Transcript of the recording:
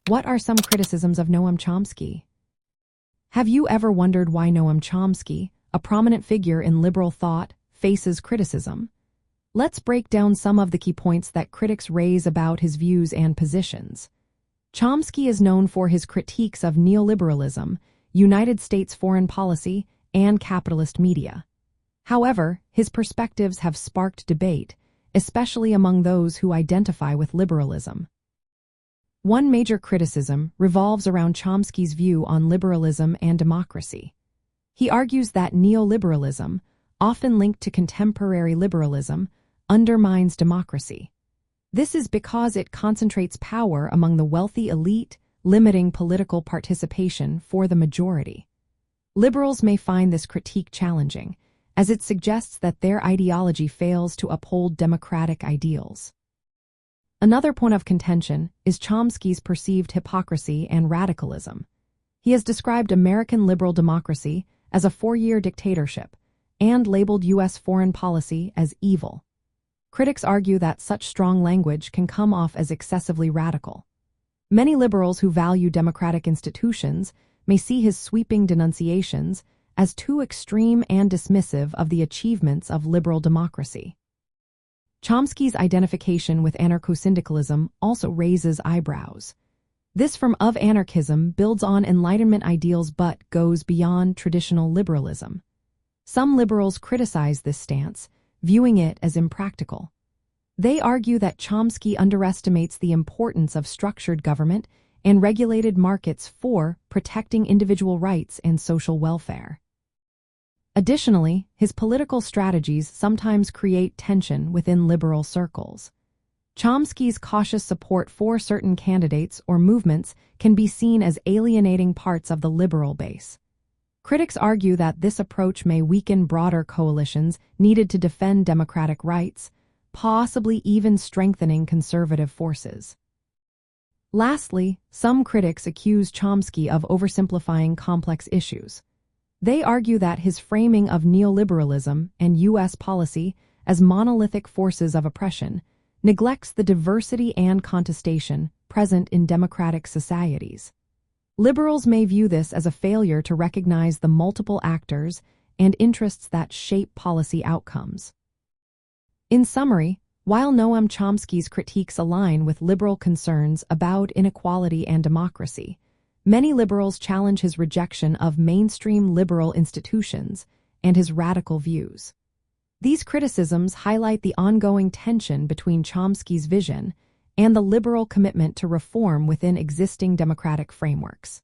What are some criticisms of Noam Chomsky? Have you ever wondered why Noam Chomsky, a prominent figure in liberal thought, faces criticism? Let's break down some of the key points that critics raise about his views and positions. Chomsky is known for his critiques of neoliberalism, United States foreign policy, and capitalist media. However, his perspectives have sparked debate, especially among those who identify with liberalism. One major criticism revolves around Chomsky's view on liberalism and democracy. He argues that neoliberalism, often linked to contemporary liberalism, undermines democracy. This is because it concentrates power among the wealthy elite, limiting political participation for the majority. Liberals may find this critique challenging, as it suggests that their ideology fails to uphold democratic ideals. Another point of contention is Chomsky's perceived hypocrisy and radicalism. He has described American liberal democracy as a four-year dictatorship and labeled U.S. foreign policy as evil. Critics argue that such strong language can come off as excessively radical. Many liberals who value democratic institutions may see his sweeping denunciations as too extreme and dismissive of the achievements of liberal democracy. Chomsky's identification with anarcho-syndicalism also raises eyebrows. This form of anarchism builds on Enlightenment ideals but goes beyond traditional liberalism. Some liberals criticize this stance, viewing it as impractical. They argue that Chomsky underestimates the importance of structured government and regulated markets for protecting individual rights and social welfare. Additionally, his political strategies sometimes create tension within liberal circles. Chomsky's cautious support for certain candidates or movements can be seen as alienating parts of the liberal base. Critics argue that this approach may weaken broader coalitions needed to defend democratic rights, possibly even strengthening conservative forces. Lastly, some critics accuse Chomsky of oversimplifying complex issues. They argue that his framing of neoliberalism and U.S. policy as monolithic forces of oppression neglects the diversity and contestation present in democratic societies. Liberals may view this as a failure to recognize the multiple actors and interests that shape policy outcomes. In summary, while Noam Chomsky's critiques align with liberal concerns about inequality and democracy, many liberals challenge his rejection of mainstream liberal institutions and his radical views. These criticisms highlight the ongoing tension between Chomsky's vision and the liberal commitment to reform within existing democratic frameworks.